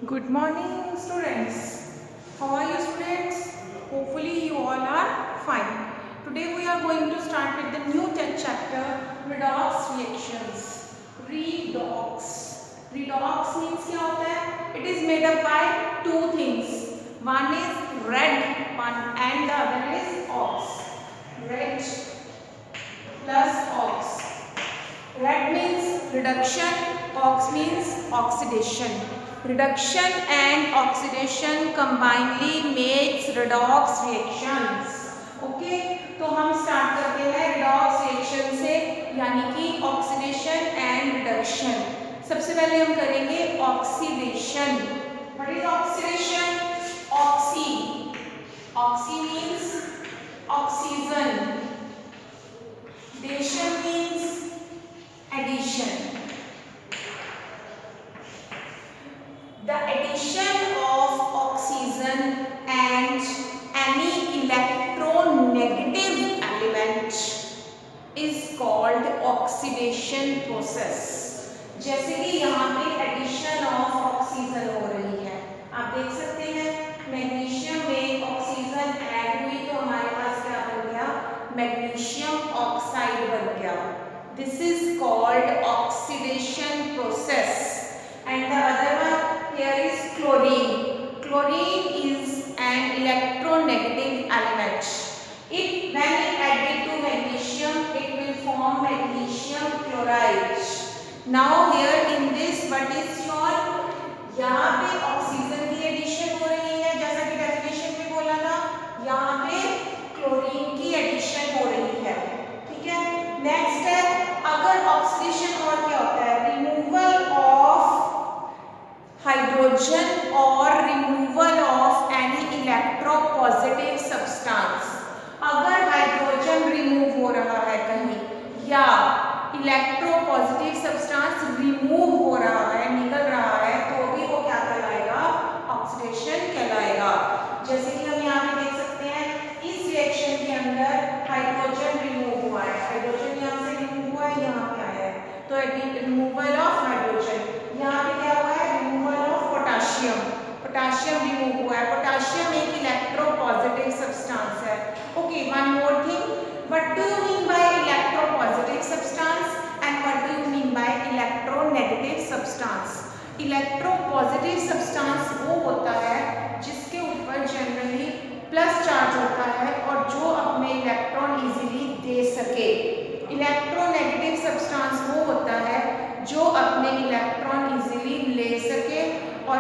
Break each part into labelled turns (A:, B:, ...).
A: Good morning, students. How are you, students? Hopefully, you all are fine. Today, we are going to start with the new chapter, redox reactions. Redox. Redox means क्या होता है? It is made up by two things. One is red, one and the other is ox. Red plus ox. Red means reduction, ox means oxidation. Reduction and oxidation combinedly makes redox reactions. Okay, तो हम start करते हैं redox reaction से, यानी कि oxidation and reduction. सबसे पहले हम करेंगे oxidation. What is oxidation? Oxy. Oxy means oxygen. Dation means addition. The addition of oxygen and any electronegative element is called oxidation process. जैसे कि यहाँ पे एडिशन ऑफ ऑक्सीजन हो रही है, आप देख सकते हैं मैग्नीशियम में ऑक्सीजन ऐड हुई तो हमारे पास क्या बन गया? मैग्नीशियम ऑक्साइड बन गया. This is called oxidation process. And the other one here is chlorine. Chlorine is an electronegative element. When it added to magnesium, it will form magnesium chloride. Now here in this, what is your? यहाँ पे oxygen की addition हो रही है, जैसा कि definition में बोला था. यहाँ पे क्लोरीन की एडिशन हो रही है. ठीक है. नेक्स्ट है, अगर ऑक्सीडेशन और क्या होता है? रिमूवल ऑफ हाइड्रोजन और removal of any electropositive substance. अगर हाइड्रोजन रिमूव हो रहा है कहीं या इलेक्ट्रोपॉजिटिव सब्सटेंस रिमूव हो रहा है, निकल रहा है, तो भी वो क्या कहलाएगा? ऑक्सीडेशन कहलाएगा. जैसे कि हम यहाँ पे देख सकते हैं, इस रिएक्शन के अंदर हाइड्रोजन रिमूव हुआ है. हाइड्रोजन यहाँ से रिमूव हुआ है, यहाँ पे आया है, तो रिमूवल ऑफ हाइड्रोजन. यहाँ पे क्या हुआ है? Removal of potassium. Potassium remove हुआ है. पोटाशियम एक इलेक्ट्रोपॉजिटिव सब्सटेंस है. Okay, one more thing, what do you mean by electropositive substance and what do you mean by electronegative substance? Electropositive substance वो होता है जिसके ऊपर जनरली प्लस चार्ज होता है और जो अपने इलेक्ट्रॉन इजीली दे सके. इलेक्ट्रोनेगेटिव सब्सटेंस वो होता है जो अपने इलेक्ट्रॉन इजीली ले सके और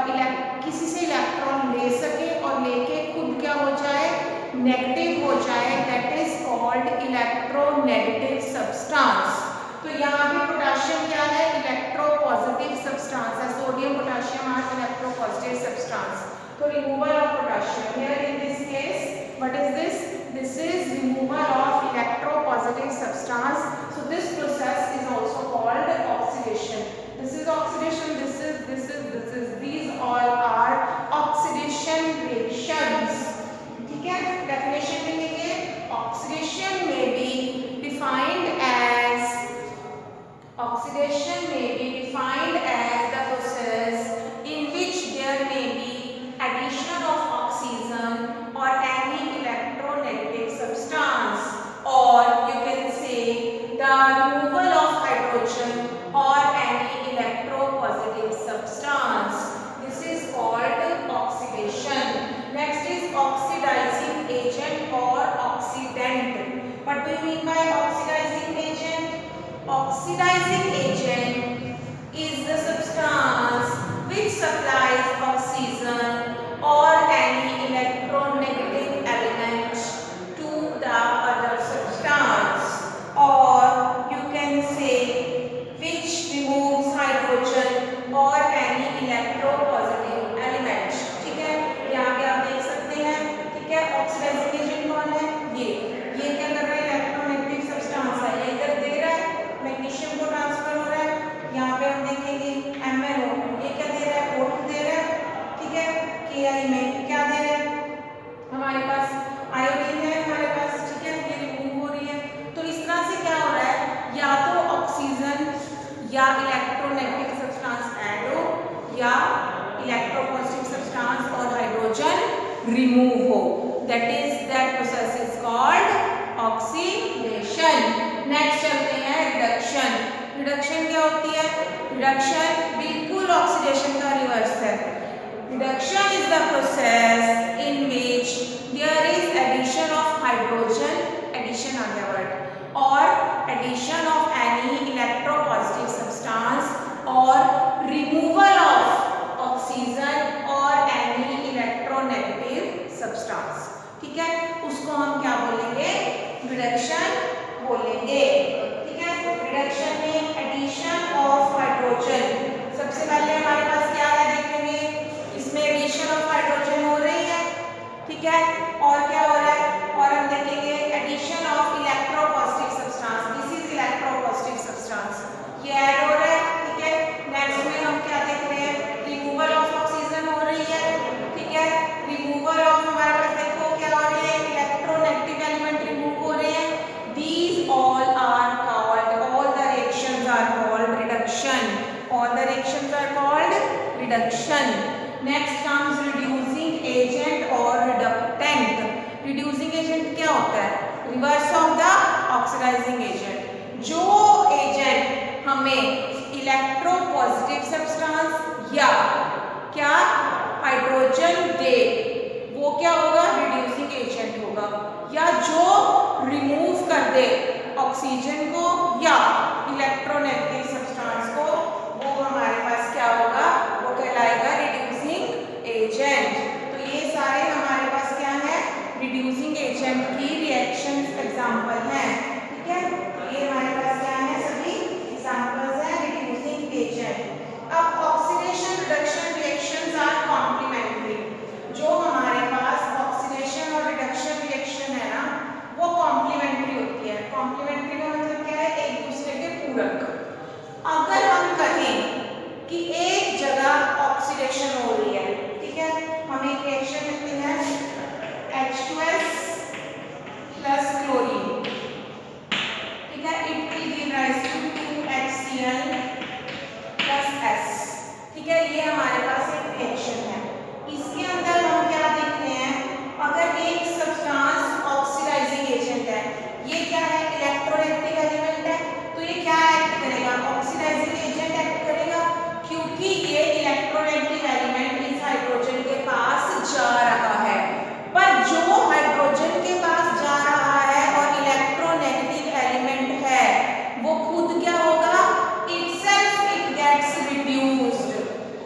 A: किसी से इलेक्ट्रॉन ले सके और लेके खुद क्या हो जाए? नेगेटिव हो जाए. That is called electronegative substance. तो यहाँ पे पोटाशियम क्या है? इलेक्ट्रोपॉजिटिव सब्सटेंस है. Sodium potassium are electropositive substance. तो removal of potassium, here in this case what is this? This is removal of electropositive substance. So this process is also called oxidation. This is oxidation. These all are oxidation reactions. ठीक है. Definition में लिखिए. Oxidation may be defined as the process in which there may be addition of oxygen or any electronegative substance, or you can say the removal of hydrogen or any electropositive substance. This is called oxidation. Next is oxidizing agent or oxidant. What do you mean by oxidizing agent? Oxidizing agent is the substance which supplies oxygen or any electronegative element to the other substance, or you can say which removes hydrogen or any electropositive element. ठीक है. यहाँ पे आप देख सकते हैं. ठीक है. ऑक्सीडाइजिंग एजेंट कौन है? ये क्या कर रहा है? इलेक्ट्रोनेगेटिव सब्सटेंस है. ये इधर दे रहा है, मैग्नीशियम को ट्रांसफर हो रहा है. यहाँ पे हम देखेंगे MnO, ये क्या दे रहा है? O2 दे रहा है. ठीक है. Ki में क्या दे रहे हैं? हमारे पास आयोडीन है हमारे पास. ठीक है. ये रिमूव हो रही है. तो इस तरह से क्या हो रहा है? या तो ऑक्सीजन या इलेक्ट्रोनेगेटिव सब्सटेंस ऐड हो या इलेक्ट्रोपॉजिटिव सब्सटेंस और हाइड्रोजन रिमूव हो, that process is called oxidation. Next चलते हैं रिडक्शन। रिडक्शन क्या होती है? रिडक्शन बिल्कुल ऑक्सीडेशन का रिवर्स है। Reduction is the process in which there is addition of hydrogen, addition आ गया वर्ड, और addition of any electropositive substance और रिमूवल ऑफ ऑक्सीजन और एनी इलेक्ट्रोनेगेटिव सब्सटेंस। ठीक है, उसको हम क्या बोलेंगे? रिडक्शन बोलेंगे। ठीक है, रिडक्शन में एडिशन ऑफ हाइड्रोजन, सबसे पहले हमारे पास क्या है देखेंगे, इसमें एडिशन ऑफ हाइड्रोजन हो रही है। ठीक है, और क्या हो रहा है? और हम देखेंगे addition of electropositive substance, this is electropositive substance, ये ऐड हो रहा है। ठीक है, नेक्स्ट में हम क्या देख रहे हैं? रिमूवल ऑफ ऑक्सीजन हो रही है। ठीक है, रिमूवल ऑफ हमारे पास देखो क्या हो रही है? इलेक्ट्रोनेगेटिव एलिमेंट रिमूव हो रहे हैं। These all are called, all the reactions are called reduction. All the reactions are called reduction. Next comes reducing agent or reductant. Reducing agent क्या होता है? Reverse of the oxidizing agent. जो agent हमें electropositive substance या क्या hydrogen दे, वो क्या होगा? रिड्यूसिंग एजेंट होगा। या जो रिमूव कर दे ऑक्सीजन को या इलेक्ट्रोनेगेटिव सब्सटेंस को, वो हमारे पास क्या होगा? वो कहलाएगा रिड्यूसिंग एजेंट। तो ये सारे हमारे पास क्या है? रिड्यूसिंग एजेंट की रिएक्शंस एग्जांपल हैं। ठीक है, तो ये हमारे पास क्या है? सभी एग्जांपल्स हैं रिड्यूसिंग एजेंट। अब oxidation reduction reactions are complementary. जो हमारे पास ऑक्सीडेशन और रिडक्शन रिएक्शन है ना, वो कॉम्प्लीमेंट्री होती है। कॉम्प्लीमेंट्री का मतलब क्या है? एक दूसरे के पूरक। अगर हम कहें कि एक जगह ऑक्सीडेशन हो रही है, ठीक है, हमें एक रिएक्शन मिलती है H2S प्लस क्लोरीन, ठीक है, it will give rise to 2HCl plus S। ठीक है, ये हमारे पास एक रिएक्शन है। इसके अंदर हम क्या देख रहे हैं? अगर एक सब्सटेंस ऑक्सीडाइजिंग एजेंट है, ये क्या है? इलेक्ट्रोनेगेटिव एलिमेंट है, तो ये क्या एक्ट करेगा? ऑक्सीडाइजिंग एजेंट एक्ट करेगा, क्योंकि ये इलेक्ट्रोनेगेटिव एलिमेंट इस हाइड्रोजन के पास जा रहा है। पर जो हाइड्रोजन के पास जा रहा है और इलेक्ट्रोनेगेटिव एलिमेंट है, वो खुद क्या होगा? इटसेल्फ इट गेट्स रिड्यूस्ड,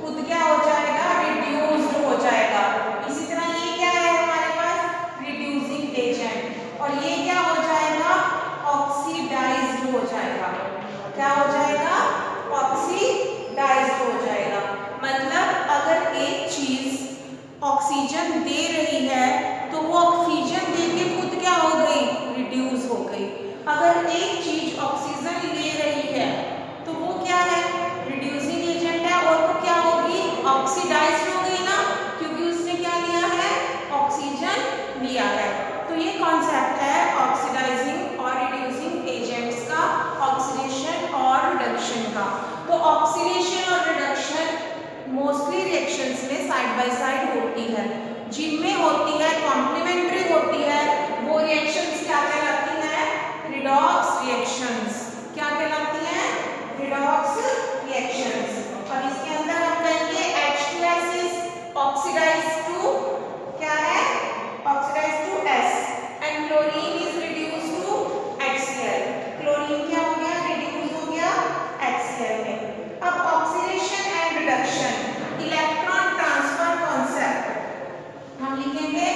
A: खुद क्या हो जाएगा? रिड्यूस्ड हो जाएगा। इसी तरह ये क्या है हमारे पास? रिड्यूसिंग एजेंट, और ये क्या हो जाएगा? ऑक्सीडाइज्ड हो जाएगा। क्या हो जाएगा? ऑक्सीडाइज्ड हो जाएगा। मतलब अगर एक चीज ऑक्सीजन दे रही है, तो वो ऑक्सीजन दे के खुद क्या हो गई? रिड्यूस हो गई। अगर एक चीज ऑक्सीजन ले रही है, तो वो क्या है? रिड्यूसिंग एजेंट है, और वो क्या होगी? ऑक्सीडाइज्ड हो गई ना, क्योंकि उसने क्या लिया है? ऑक्सीजन लिया है। तो ये कॉन्सेप्ट है ऑक्सीडाइजिंग और रिड्यूसिंग एजेंट्स का, ऑक्सीडेशन और रिडक्शन का। तो ऑक्सीडेशन और रिडक्शन मोस्टली रिएक्शंस में साइड बाय साइड होती है। जिनमें होती है कॉम्प्लीमेंट्री होती है, वो रिएक्शंस क्या कहलाती हैं? Redox reactions. क्या कहलाती हैं? Redox reactions. और इसके अंदर हम कहेंगे H2S इज ऑक्सीडाइज्ड टू क्या है? Oxidised to S, and chlorine is reduced to HCl। Chlorine क्या हो गया? रिड्यूस हो गया HCl में। अब oxidation and reduction, electron transfer concept हम लिखेंगे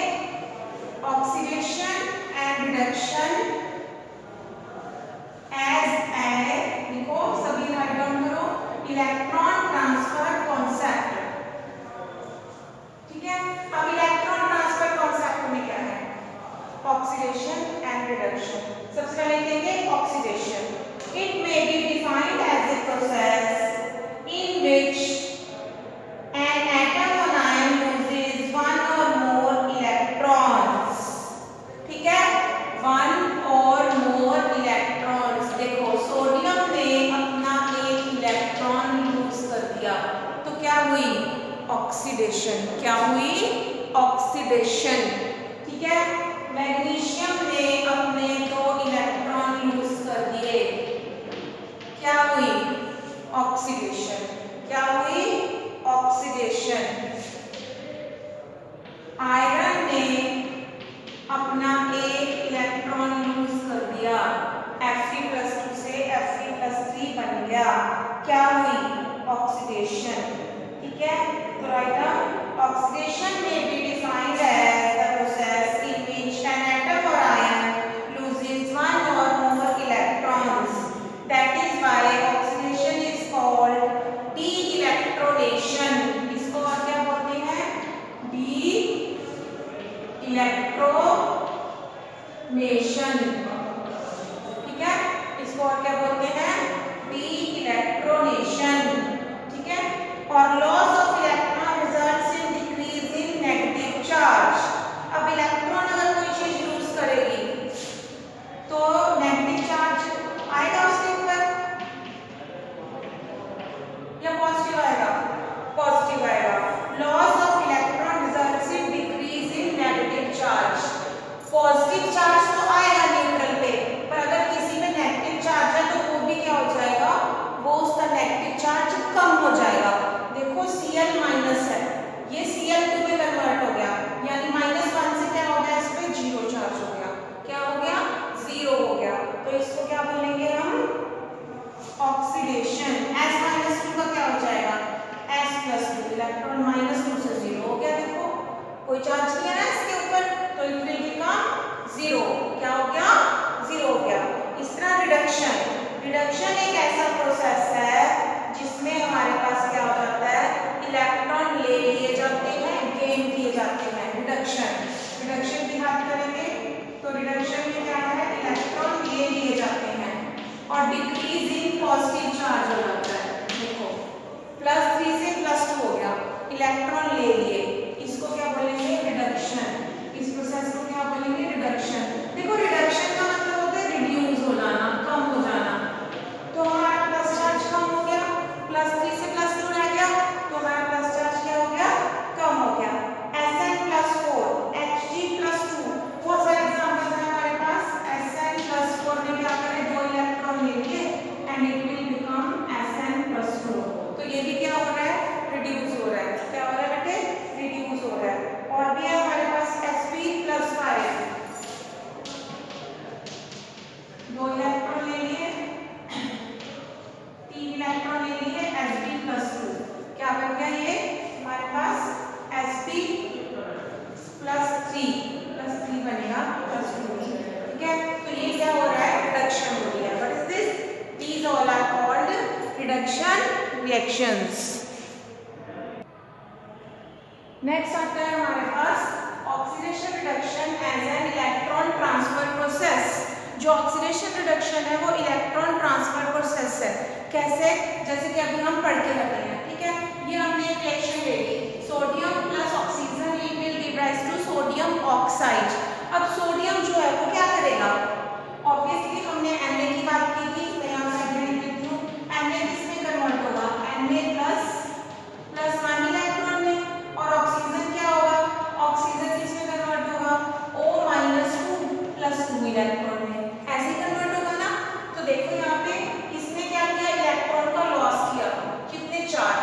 A: oxidation and reduction as a, देखो सभी राइट डाउन करो, इलेक्ट्रॉन ट्रांसफर कॉन्सेप्ट। ठीक है, अब इलेक्ट्रॉन ट्रांसफर कॉन्सेप्ट में क्या है? Oxidation and reduction. सबसे पहले लिखेंगे oxidation. It may be defined as a process in which an atom or ion loses one or more electrons। ठीक है, one or more electrons। देखो सोडियम ने अपना एक इलेक्ट्रॉन लूज कर दिया, तो क्या हुई? ऑक्सीडेशन। क्या हुई? ऑक्सीडेशन। ठीक है, मैग्नीशियम ने अपने 2 इलेक्ट्रॉन लूज कर दिए। क्या हुई? ऑक्सीडेशन। क्या हुई? ऑक्सीडेशन। आयरन ने अपना 1 इलेक्ट्रॉन लूज कर दिया, Fe+2 से Fe+3 बन गया। क्या हुई? ऑक्सीडेशन। ठीक है, तो राइट डाउन ऑक्सीडेशन में be defined as the process in which an atom और ion loses 1 or more electrons. That is why oxidation is called de-electronation. इसको और क्या बोलते हैं? de-electronation। ठीक है, इसको और क्या बोलते हैं? de-electronation। ठीक है, और loss of electron results in decrease in negative charge. अब इलेक्ट्रॉन अगर कोई चीज लूज करेगी तो नेगेटिव चार्ज आएगा उसके ऊपर या पॉजिटिव आएगा? पॉजिटिव आएगा। Loss of electron results in decrease in negative charge. Positive charge तो आएगा न्यूट्रल पे, पर अगर किसी में नेगेटिव चार्ज है तो वो भी क्या हो जाएगा? वो उसका नेगेटिव चार्ज कम हो जाएगा। देखो Cl माइनस है, ये Cl2 में कन्वर्ट हो गया, यानी -1 से क्या हो गया? इस पे 0 चार्ज हो गया। क्या हो गया? 0 हो गया। तो इसको क्या बोलेंगे हम? ऑक्सीडेशन। S-2 का क्या हो जाएगा? S+2। इलेक्ट्रॉन -2 से 0 हो गया। देखो कोई चार्ज नहीं है ना इसके ऊपर, तो इट विल बिकम 0। क्या हो गया? 0 हो गया। इस तरह रिडक्शन। रिडक्शन एक ऐसा प्रोसेस है जिसमें हमारे पास क्या हो जाता है? इलेक्ट्रॉन ले लिए जाते हैं, गेन किए जाते हैं। रिडक्शन। रिडक्शन की बात करेंगे तो रिडक्शन में क्या है? इलेक्ट्रॉन ले लिए जाते हैं और डिक्रीज इन पॉजिटिव चार्ज हो जाता है। देखो +3 से +2 हो गया, इलेक्ट्रॉन ले लिए, इसको क्या बोलेंगे? रिडक्शन। इस प्रोसेस को क्या बोलेंगे? रिडक्शन। देखो रिडक्शन का मतलब होता है रिड्यूस हो जाना, कम हो जाना। तो हमारा प्लस चार्ज कम हो गया, +3 से +2 रह गया, तो हमारा प्लस चार्ज क्या हो गया? कम हो गया। Sn+4 Hg+2 बहुत सारे एग्जांपल्स हैं हमारे पास। Sn+4 में क्या करें? 2 इलेक्ट्रॉन ले लिए and it will become Sn+4। तो ये भी क्या हो रहा है? रिड्यूस हो रहा है। क्या हो रहा है बेटे? रिड्यूस हो रहा है। और भी है हमारे पास Sp+5, 2 इलेक्ट्रॉन ले लिए, 3 इलेक्ट्रॉन ले लिए, Sp+2। क्या बन गया? ये हमारे पास Sp+3 बनेगा +2। ठीक है, तो ये क्या हो रहा है? रिडक्शन हो रही है। What is this? These all are called reduction reactions। Next आता है हमारे पास oxidation reduction as an electron transfer process. जो ऑक्सीडेशन रिडक्शन है वो इलेक्ट्रॉन ट्रांसफर प्रोसेस है। कैसे? जैसे कि अभी हम पढ़ के लगे हैं। ठीक है, ये हमने एक रिएक्शन ले ली, sodium plus oxygen will give rise to sodium oxide. अब सोडियम जो है वो क्या करेगा? ऑब्वियसली हमने Na की बात की थी, मैं यहाँ से लिख देती हूँ। Na किसमें कन्वर्ट होगा? Na+1 इलेक्ट्रॉन में। और ऑक्सीजन क्या होगा? ऑक्सीजन किसमें कन्वर्ट होगा? O-2+2 इलेक्ट्रॉन में। ऐसे कन्वर्ट होगा ना। तो देखो यहाँ पे इसने क्या किया? इलेक्ट्रॉन का लॉस किया। कितने? 4।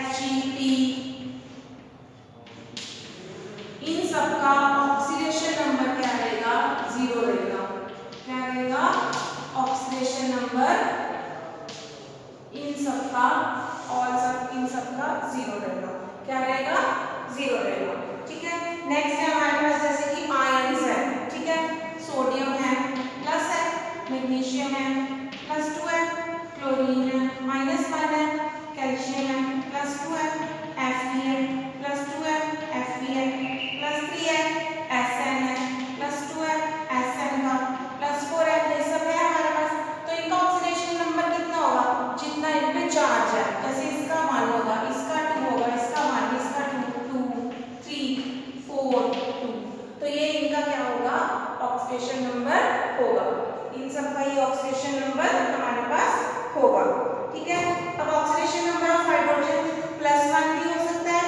A: Hg, P, इन सबका ऑक्सीडेशन नंबर क्या रहेगा? 0 रहेगा। क्या रहेगा? ऑक्सीडेशन नंबर इन सबका इन सबका 0 रहेगा। क्या रहेगा? 0 रहेगा। ठीक है। नेक्स्ट है हमारे पास जैसे कि आयंस है, ठीक है, सोडियम है प्लस है, मैग्नीशियम है +2 है, क्लोरीन है -1 है, कैल्शियम है +2 है, Fe है +2 है, Fe है +3 है, Sn है +2 है, Sn का +4 है, ये सब है हमारे पास। तो इनका ऑक्सीडेशन नंबर कितना होगा? जितना इनमें चार्ज है, जैसे इसका 1 होगा, इसका 2 होगा, इसका 1, इसका 2, 3, 4, 2, तो ये इनका क्या होगा? ऑक्सीडेशन नंबर होगा। इन सब का ये ऑक्सीडेशन नंबर हमारे पास होगा। ठीक है। अब ऑक्सीडेशन नंबर ऑफ हाइड्रोजन +1 भी हो सकता है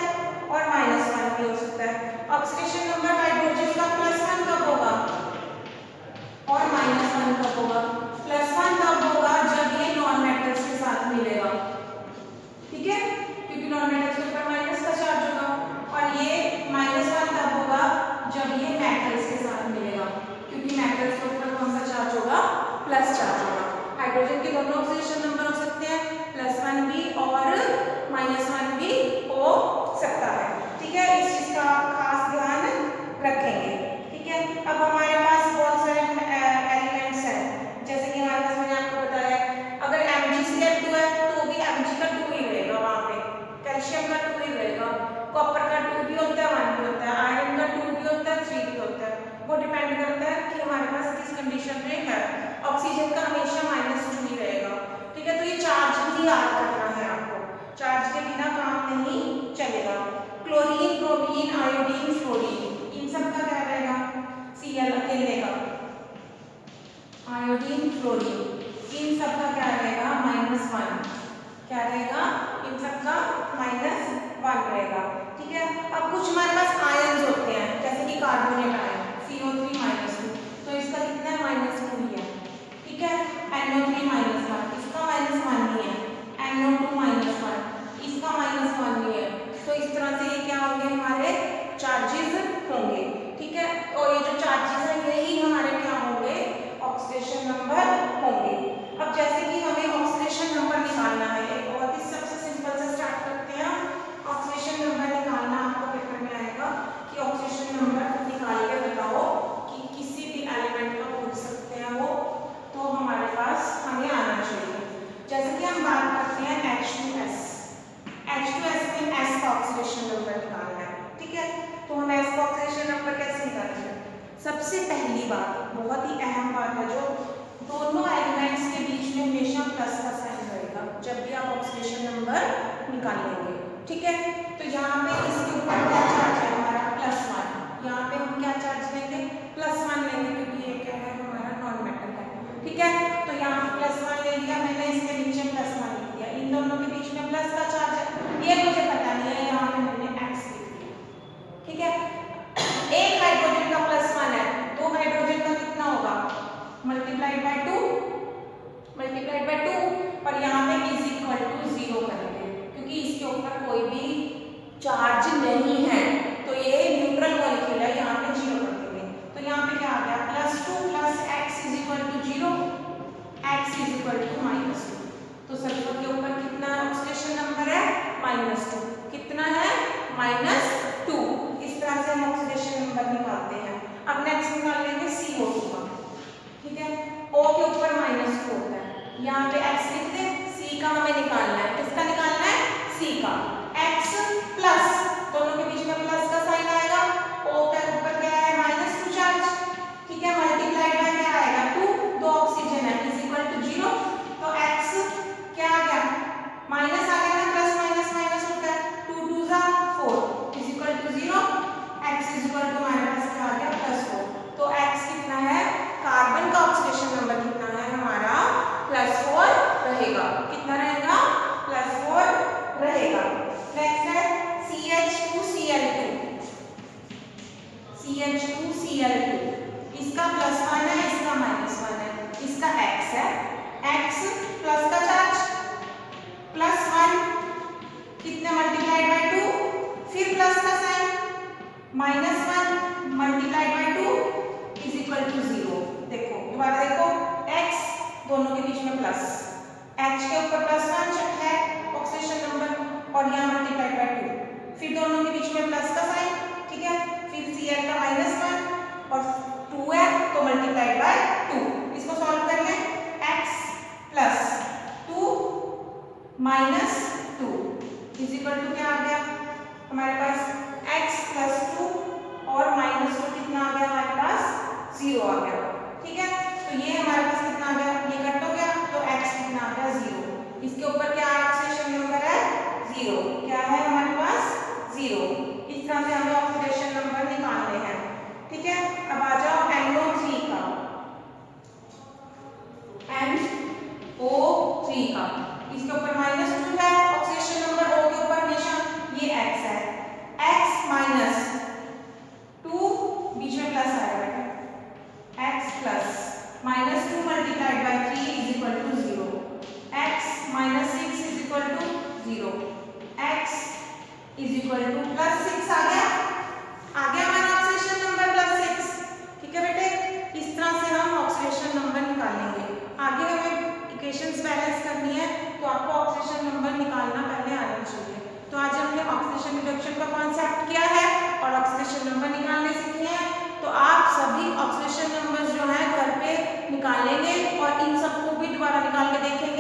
A: और -1 भी हो सकता है। ऑक्सीडेशन नंबर हाइड्रोजन का +1 कब होगा और -1 कब होगा? +1 तब होगा जब ये नॉन मेटल्स के साथ मिलेगा, ठीक है, क्योंकि नॉन मेटल्स के ऊपर माइनस का चार्ज होगा, और ये -1 तब होगा जब ये मेटल्स के साथ मिलेगा, क्योंकि मेटल्स के ऊपर कौन सा चार्ज होगा? प्लस चार्ज होगा। हाइड्रोजन के दोनों ऑक्सीडेशन नंबर हो सकते हैं, +1 भी और -1 भी हो सकता है। ठीक है, इस चीज का खास ध्यान रखेंगे। ठीक है। अब हमारे पास बहुत सारे एलिमेंट्स हैं, जैसे कि हमारे पास मैंने आपको बताया अगर Mg2 है तो भी Mg का 2 ही रहेगा, वहां पे कैल्शियम का 2 ही रहेगा, कॉपर का 2 भी होता है, 1 भी होता है, आयरन का 2 भी होता है, 3 भी होता है। वो डिपेंड करता है कि हमारे पास किस कंडीशन पे है। ऑक्सीजन का हमेशा -2 ही रहेगा। ठीक है। तो ये चार्ज भी याद करना है आपको, चार्ज के बिना काम नहीं चलेगा। क्लोरीन, ब्रोमीन, आयोडीन, फ्लोरीन, इन सब का क्या रहेगा? Cl अकेले का, आयोडीन, फ्लोरीन, इन सब का क्या रहेगा? -1। क्या रहेगा? इन सब का -1 रहेगा। ठीक है। अब कुछ हमारे पास आयंस होते हैं, जैसे कि कार्बोनेट आयन CO3-2, तो इसका कितना है? -2 ही है। ठीक है। NO3-1, इसका -1 ही है, NO2-1, इसका -1 ही है। तो इस तरह से ये क्या होंगे? हमारे चार्जेस होंगे। ठीक है। और ये जो चार्जेस हैं यही हमारे क्या होंगे? ऑक्सीडेशन नंबर होंगे। अब जैसे कि हमें ऑक्सीडेशन नंबर निकालना है, एक बहुत ही सबसे सिंपल से स्टार्ट करते हैं। ऑक्सीडेशन नंबर निकालना आपको पेपर में आएगा कि ऑक्सीडेशन नंबर निकाल के बताओ, कि किसी भी एलिमेंट का पूछ सकते हैं वो, तो हमारे पास हमें आना चाहिए। जैसे कि हम बात करते हैं H2S में S का ऑक्सीडेशन नंबर निकालना है। ठीक है। तो हम S का ऑक्सीडेशन नंबर कैसे निकालेंगे? सबसे पहली बात, बहुत ही अहम बात है, जो दोनों एलिमेंट्स के बीच में हमेशा प्लस का साइन रहेगा जब भी आप ऑक्सीडेशन नंबर निकालेंगे। ठीक है। तो यहाँ पे इसके ऊपर क्या चार्ज है? हमारा +1। यहाँ पे हम क्या चार्ज लेंगे? +1 लेंगे, क्योंकि ये क्या है? हमारा नॉन मेटल है। ठीक है। तो यहाँ +1 ले लिया मैंने, इसके नीचे +1 लिख दिया, इन दोनों के बीच में प्लस का चार्ज है, ये मुझे पता नहीं है, यहाँ पे मैंने X लिख दिया। ठीक है। एक हाइड्रोजन का +1 है, 2 हाइड्रोजन का कितना होगा? मल्टीप्लाइड बाय 2, और यहाँ पे =0 करेंगे, क्योंकि इसके ऊपर कोई भी चार्ज नहीं है, तो ये न्यूट्रल मॉलिक्यूल है, यहाँ पे 0 कर देंगे। तो यहाँ पे क्या आ गया? +2 + X = 0, X = -2। तो सल्फर के ऊपर कितना ऑक्सीडेशन नंबर है? -2। कितना है? -2। इस तरह से हम ऑक्सीडेशन नंबर निकालते हैं। अब नेक्स्ट निकाल लेंगे CO2 का। ठीक है। O के ऊपर -2 होता है, यहाँ पे X लिख दे, C का हमें निकालना है। किसका निकालना है? C का। X प्लस, दोनों के बीच में प्लस का साइन आएगा, O के ऊपर क्या है? -2 चार्ज। ठीक है। मल्टीप्लाइड बाय क्या आएगा? 2, 2 ऑक्सीजन है, =0। तो X क्या आ गया? माइनस आ गया ना, प्लस माइनस माइनस होता है, 2 2 4 =0। X हमारे पास क्या आ गया? +4। तो X कितना है? कार्बन का ऑक्सीडेशन नंबर कितना है हमारा? +4 रहेगा। कितना रहेगा? +4 रहेगा। नेक्स्ट है CH2Cl2। इसका +1 है, इसका -1 है, इसका X है। X प्लस का चार्ज +1 कितने मल्टीप्लाइड बाय 2, फिर प्लस का sign, -1 multiplied by 2 is equal to 0। देखो दोबारा देखो, x दोनों के बीच में प्लस, h के ऊपर +1 है ऑक्सीडेशन नंबर और यहाँ मल्टीप्लाइड बाय 2, फिर दोनों के बीच में प्लस का साइन, ठीक है, फिर Cl का -1 और 2 है तो मल्टीप्लाइड बाय 2। इसको सॉल्व कर लें, x plus 2 minus 2 is equal to क्या आ गया हमारे पास, x प्लस 2 और माइनस 2 कितना आ गया हमारे पास, 0 आ गया। ठीक है, तो ये हमारे पास कितना आ गया, ये कट हो गया तो x कितना आ गया, 0। इसके ऊपर क्या ऑक्सीडेशन नंबर है, 0। क्या है हमारे पास, 0। इस तरह से हमें ऑक्सीडेशन नंबर निकालने हैं। ठीक है, अब आ जाओ NO3 का, NO3 का, इसके ऊपर -2 है ऑक्सीडेशन नंबर, O के ऊपर हमेशा ये x है, x माइनस 2 बीच में प्लस आएगा बेटा, x plus -2 multiplied by 3 is equal to 0, x -6 is equal to 0, x is equal to +6 आ गया हमारा ऑक्सीडेशन नंबर +6। ठीक है बेटे, इस तरह से हम ऑक्सीडेशन नंबर निकालेंगे। आगे हमें इक्वेशंस बैलेंस करनी है तो आपको ऑक्सीडेशन नंबर निकालना पहले आना चाहिए। तो आज हमने ऑक्सीडेशन रिडक्शन का कॉन्सेप्ट किया है और ऑक्सीडेशन नंबर निकालने सीखे हैं। तो आप सभी ऑक्सीडेशन नंबर्स जो हैं घर पे निकालेंगे और इन सबको भी दोबारा निकाल के देखेंगे।